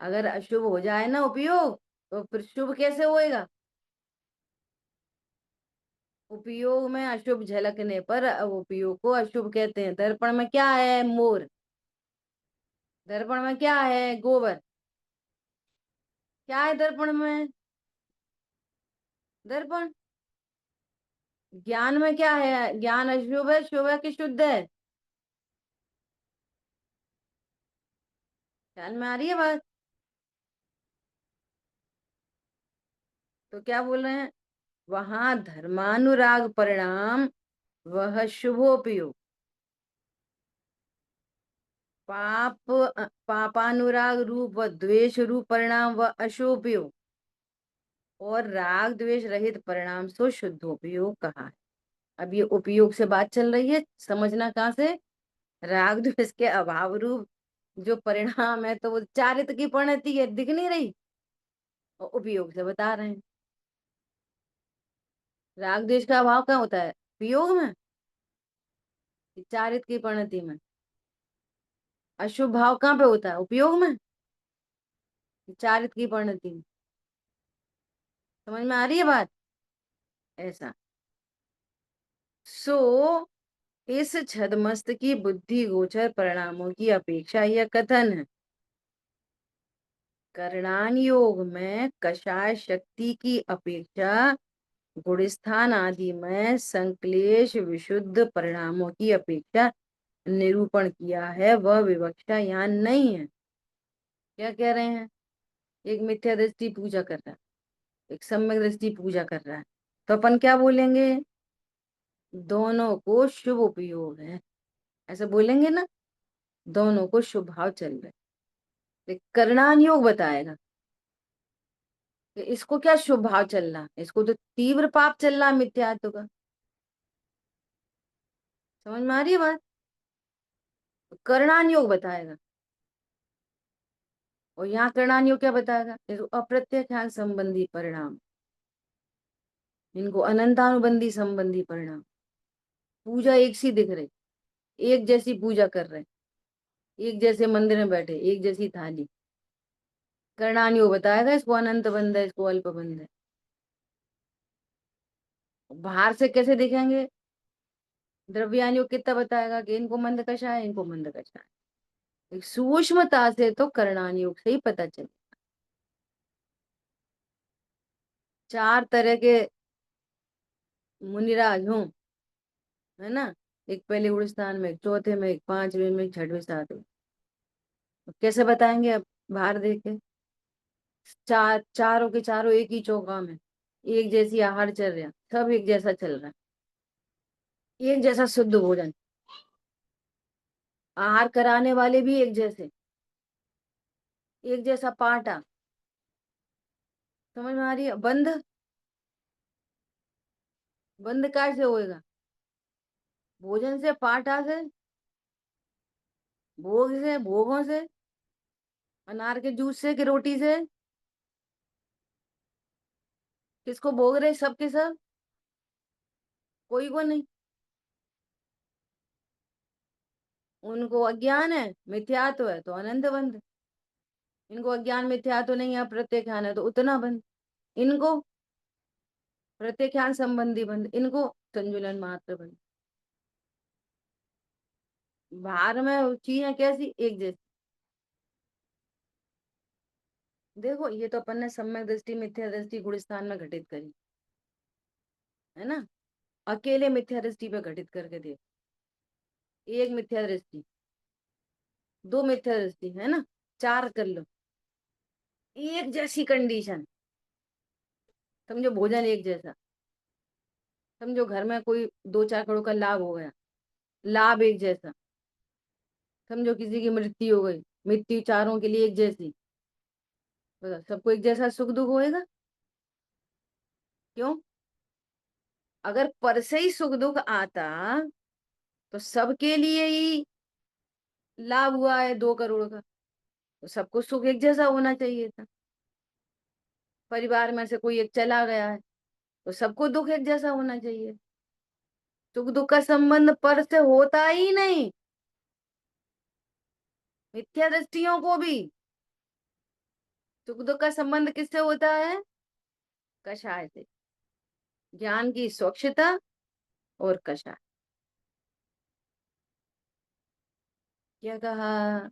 अगर अशुभ हो जाए ना उपयोग, तो फिर शुभ कैसे होएगा? उपयोग में अशुभ झलकने पर उपयोग को अशुभ कहते हैं। दर्पण में क्या है? मोर। दर्पण में क्या है? गोबर। क्या है दर्पण में? दर्पण। ज्ञान में क्या है? ज्ञान अशुभ है, शुभ है कि शुद्ध है? ख्याल में आ रही है बात? तो क्या बोल रहे हैं? वहां धर्मानुराग परिणाम वह शुभोपयोग, पापानुराग रूप व द्वेष रूप परिणाम व अशुभोपयोग, और राग द्वेष रहित परिणाम सो शुद्धोपयोग कहा है। अब ये उपयोग से बात चल रही है, समझना कहाँ से? राग द्वेष के अभाव रूप जो परिणाम है, तो वो चारित्र की परिणति है, दिख नहीं रही, और उपयोग से बता रहे हैं। राग द्वेष का अभाव कहाँ होता है? उपयोग में, कि चारित्र की परिणति में? अशुभ भाव कहाँ पे होता है? उपयोग में, कि चारित्र की परिणति में? समझ में आ रही है बात? ऐसा। सो इस छदमस्त की बुद्धि गोचर परिणामों की अपेक्षा यह कथन है, करणान योग में कषाय शक्ति की अपेक्षा गुणस्थान आदि में संक्लेश विशुद्ध परिणामों की अपेक्षा निरूपण किया है, वह विवक्षा यहाँ नहीं है। क्या कह रहे हैं? एक मिथ्या दृष्टि पूजा कर रहा है, एक सम्यक दृष्टि पूजा कर रहा है, तो अपन क्या बोलेंगे? दोनों को शुभ उपयोग है, ऐसा बोलेंगे ना। दोनों को शुभ भाव चल रहे, करणान योग बताएगा कि इसको क्या शुभ भाव चल रहा, इसको तो तीव्र पाप चल रहा मिथ्यात्व का। समझ में आ रही है बात? तो करणान योग बताएगा, और यहाँ करणान योग क्या बताएगा? इसको अप्रत्यक्षांग संबंधी परिणाम, इनको अनंतानुबंधी संबंधी परिणाम। पूजा एक सी दिख रही, एक जैसी पूजा कर रहे, एक जैसे मंदिर में बैठे, एक जैसी थाली। करणान योग बताएगा इसको अनंत बंध है, इसको अल्प बंध है। बाहर से कैसे दिखेंगे? द्रव्यान योग कितना बताएगा कि इनको मंद कषा है, इनको मंद कषा है। एक सूक्ष्मता से तो करणान योग से ही पता चले। चार तरह के मुनिराज हों, है ना, एक पहले उड़ीस स्थान में, एक चौथे में, एक पांचवें में, एक छठवें सातवें। तो कैसे बताएंगे अब? बाहर देखे, चारों के चारों एक ही चौका में एक जैसी आहार चल रहा, सब एक जैसा चल रहा है, एक जैसा शुद्ध भोजन, आहार कराने वाले भी एक जैसे, एक जैसा पाटा। समझ में आ रही है? बंद, बंद कैसे होएगा? भोजन से, पाठा से, भोग से, भोगों से, अनार के जूस से, कि रोटी से? किसको भोग रहे सब के सब? कोई को नहीं। उनको अज्ञान है, मिथ्यात्व है तो अनंत बंध। इनको अज्ञान मिथ्यात्व नहीं है, प्रत्यक्षान है तो उतना बंध। इनको प्रत्यक्षान संबंधी बंध, इनको संजुलन मात्र बंध। बाहर में चीजें कैसी एक जैसी। देखो ये तो अपन ने सम्यक दृष्टि, मिथ्या दृष्टि गुण स्थान में घटित करी, है ना। अकेले मिथ्या दृष्टि पे घटित करके देख। एक मिथ्या दृष्टि, दो मिथ्या दृष्टि, है ना, चार कर लो। एक जैसी कंडीशन, समझो भोजन एक जैसा, समझो घर में कोई 2-4 करोड़ का लाभ हो गया, लाभ एक जैसा। समझो किसी की मृत्यु हो गई, मृत्यु चारों के लिए एक जैसी। बताओ, सबको एक जैसा सुख दुख होएगा? क्यों? अगर पर से ही सुख दुख आता तो सबके लिए ही लाभ हुआ है 2 करोड़ का, तो सबको सुख एक जैसा होना चाहिए था। परिवार में से कोई एक चला गया है तो सबको दुख एक जैसा होना चाहिए। सुख दुख का संबंध पर से होता ही नहीं। मिथ्या दृष्टियों को भी सुख दुख का संबंध किससे होता है? कषाय से। ज्ञान की स्वच्छता और कषाय। क्या कहा?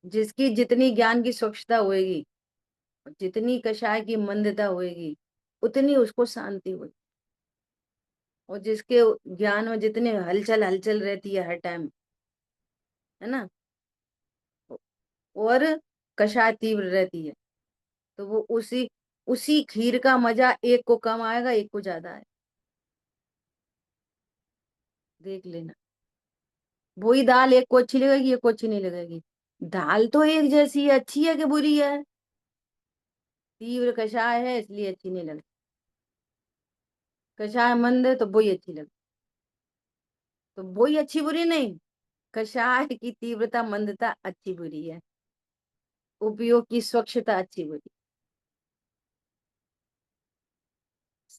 जिसकी जितनी ज्ञान की स्वच्छता होएगी, जितनी कषाय की मंदता होएगी, उतनी उसको शांति होगी। और जिसके ज्ञान में जितने हलचल हलचल रहती है हर टाइम, है ना, और कषाय तीव्र रहती है, तो वो उसी उसी खीर का मजा एक को कम आएगा, एक को ज्यादा आएगा। देख लेना। वही दाल एक को अच्छी लगेगी, एक को अच्छी नहीं लगेगी। दाल तो एक जैसी है, अच्छी है कि बुरी है? तीव्र कषाय है इसलिए अच्छी नहीं लगती, कषाय मंद है तो वही अच्छी लगती। तो वही अच्छी बुरी नहीं, कषाय की तीव्रता मंदता अच्छी बुरी है, उपयोग की स्वच्छता अच्छी बुरी।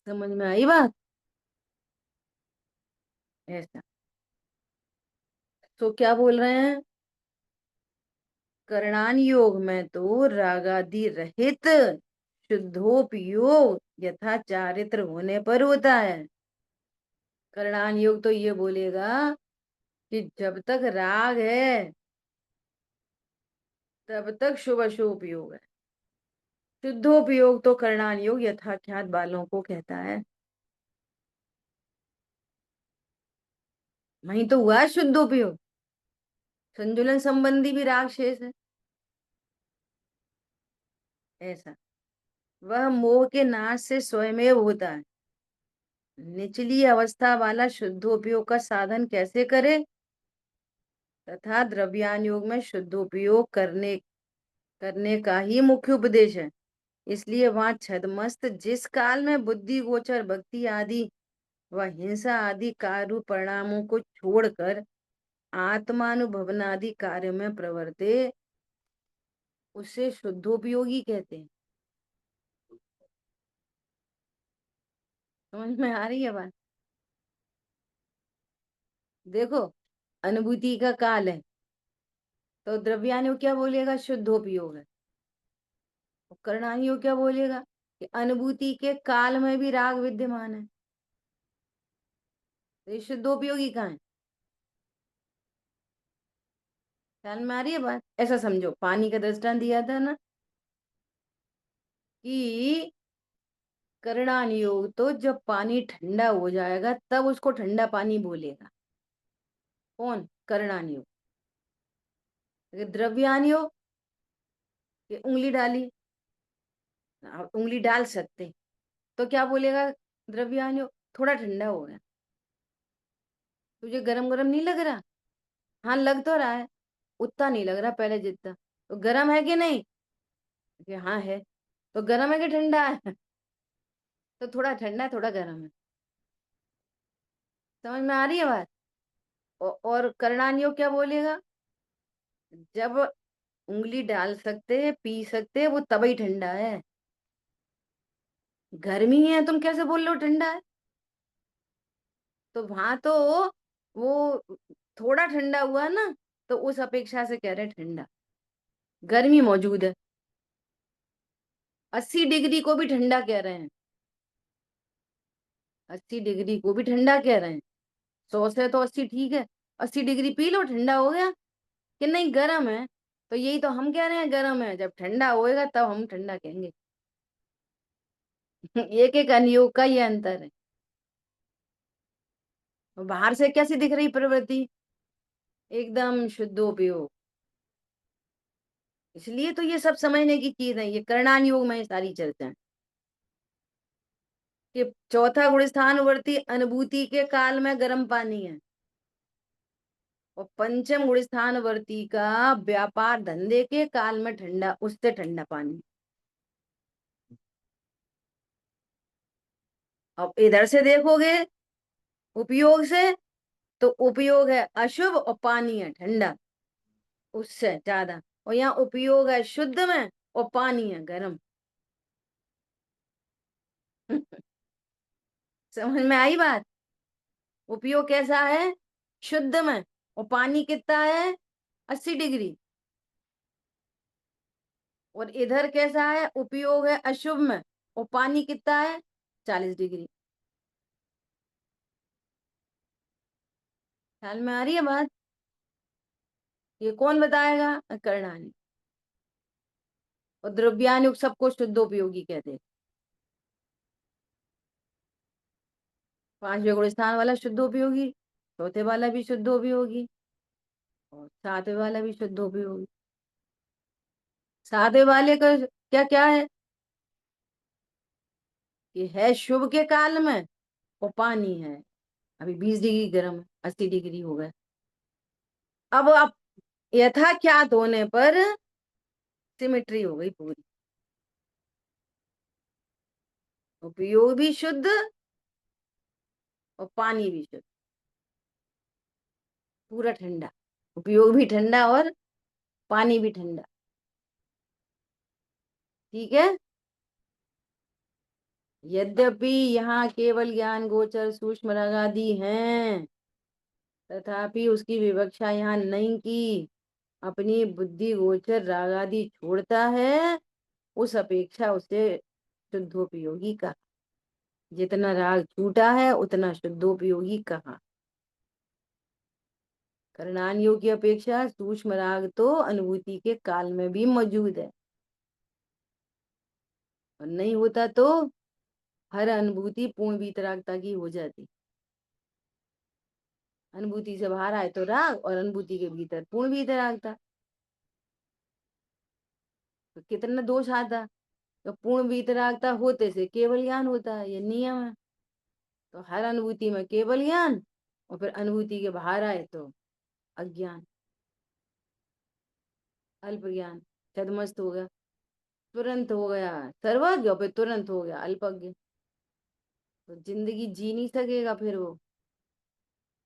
समझ में आई बात? ऐसा। तो क्या बोल रहे हैं? करणान योग में तो रागादि रहित शुद्धोपयोग यथा चारित्र होने पर होता है। करणान योग तो ये बोलेगा कि जब तक राग है तब तक शुभ अशुभ उपयोग है। शुद्धोपयोग तो करणान योग यथाख्यात बालों को कहता है। वही तो हुआ है शुद्धोपयोग। संतुलन संबंधी भी राग शेष है। ऐसा। वह मोह के नाश से स्वयमेव होता है। निचली अवस्था वाला शुद्धोपयोग का साधन कैसे करे? तथा द्रव्यान योग में शुद्धोपयोग करने करने का ही मुख्य उपदेश है। इसलिए वहां छदमस्त जिस काल में बुद्धि गोचर भक्ति आदि व हिंसा आदि कार्य परिणामों को छोड़कर आत्मानुभवनादि कार्य में प्रवर्ते, उसे शुद्धोपयोगी कहते हैं। समझ में आ रही है बात? देखो, अनुभूति का काल है तो द्रव्यानु क्या बोलेगा? शुद्धोपयोग है। और कर्णायु क्या बोलेगा? कि अनुभूति के काल में भी राग विद्यमान है, तो ये शुद्धोपयोगी कहाँ है? ख्याल में आ रही है बात? ऐसा समझो, पानी का दृष्टांत दिया था ना कि करणान योग तो जब पानी ठंडा हो जाएगा तब उसको ठंडा पानी बोलेगा। कौन? करणान योग। द्रव्यान योग, ये उंगली डाली, आप उंगली डाल सकते, तो क्या बोलेगा? द्रव्यान योग, थोड़ा ठंडा हो गया, तुझे गरम गरम नहीं लग रहा? हाँ लग तो रहा है, उतना नहीं लग रहा पहले जितना। तो गरम है कि नहीं? कि हाँ है। तो गरम है कि ठंडा है? तो थोड़ा ठंडा है थोड़ा गर्म है। समझ में आ रही है बात? और करणानियो क्या बोलेगा? जब उंगली डाल सकते हैं पी सकते हैं वो तभी ठंडा है। गर्मी है तुम कैसे बोल लो ठंडा है? तो वहां तो वो थोड़ा ठंडा हुआ ना, तो उस अपेक्षा से कह रहे हैं ठंडा। गर्मी मौजूद है। 80 डिग्री को भी ठंडा कह रहे हैं। 80 डिग्री को भी ठंडा कह रहे हैं। 100 से तो 80 ठीक है। 80 डिग्री पी लो ठंडा हो गया। कि नहीं गर्म है। तो यही तो हम कह रहे हैं गर्म है, जब ठंडा होएगा तब हम ठंडा कहेंगे। एक एक अनुयोग का ये अंतर है। और बाहर से कैसी दिख रही प्रवृत्ति? एकदम शुद्धोपयोग। इसलिए तो ये सब समझने की चीज है, ये करणानुयोग में ये सारी चर्चा कि चौथा गुण स्थानवर्ती अनुभूति के काल में गर्म पानी है, और पंचम गुण स्थानवर्ती का व्यापार धंधे के काल में ठंडा, उससे ठंडा पानी। अब इधर से देखोगे उपयोग से, तो उपयोग है अशुभ और पानी है ठंडा उससे ज्यादा। और यहाँ उपयोग है शुद्ध में और पानी है गर्म। समझ में आई बात? उपयोग कैसा है? शुद्ध में। और पानी कितना है? 80 डिग्री। और इधर कैसा है? उपयोग है अशुभ में और पानी कितना है? 40 डिग्री। ख्याल में आ रही है बात? ये कौन बताएगा? करणानी। और द्रव्यानुग सबको शुद्धोपयोगी कहते हैं। 5वें गुण स्थान वाला शुद्धोपयोगी, चौथे वाला भी शुद्धोपयोगी, और 7वें वाला भी शुद्धोपयोगी। 7वें वाले का क्या क्या है? कि है शुभ के काल में और पानी है। अभी 20 डिग्री गर्म है, 80 डिग्री हो गए। अब आप यथाख्यात होने पर सिमेट्री हो गई पूरी। उपयोग भी शुद्ध और पानी भी शुद्ध, पूरा ठंडा। उपयोग भी ठंडा और पानी भी ठंडा। ठीक है। यद्यपि यहाँ केवल ज्ञान गोचर सूक्ष्म राग आदि हैं, तथापि उसकी विवक्षा यहाँ नहीं की। अपनी बुद्धि गोचर राग आदि छोड़ता है, उस अपेक्षा उसे शुद्धोपयोगी कहा। जितना राग छूटा है उतना शुद्धोपयोगी कहा। करणानियोग की अपेक्षा सूक्ष्म राग तो अनुभूति के काल में भी मौजूद है, और नहीं होता तो हर अनुभूति पूर्ण वीतरागता की हो जाती। अनुभूति से बाहर आए तो राग, और अनुभूति के भीतर पूर्ण वीतरागता। तो कितना दोष आता? तो पूर्ण वीतरागता होते से केवल ज्ञान होता है, ये नियम है। तो हर अनुभूति में केवल ज्ञान, और फिर अनुभूति के बाहर आए तो अज्ञान, अल्प ज्ञान, छदमस्त हो गया, तुरंत हो गया सर्वज्ञ, और फिर तुरंत हो गया अल्पज्ञ। तो जिंदगी जी नहीं सकेगा फिर वो।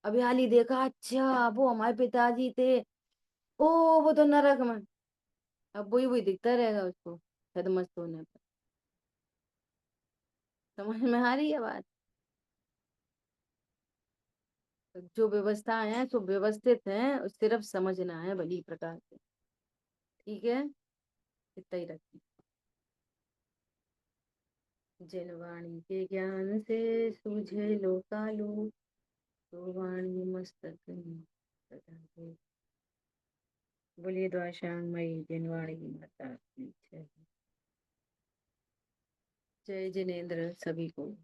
अभी हाल ही देखा, अच्छा वो हमारे पिताजी थे, ओ वो तो नरक में। अब वही वही दिखता रहेगा उसको छदमस्त होने पर। समझ में आ रही है बात? तो जो व्यवस्था है तो व्यवस्थित है, सिर्फ समझना है भली प्रकार से। ठीक है, इतना ही रखिए। जिन वाणी के ज्ञान से सूझे लोकालो, तो वाणी मस्तक सदा है। बोलिए द्वाशांग मई जिनवाणी माता की जय। जय जिनेन्द्र सभी को।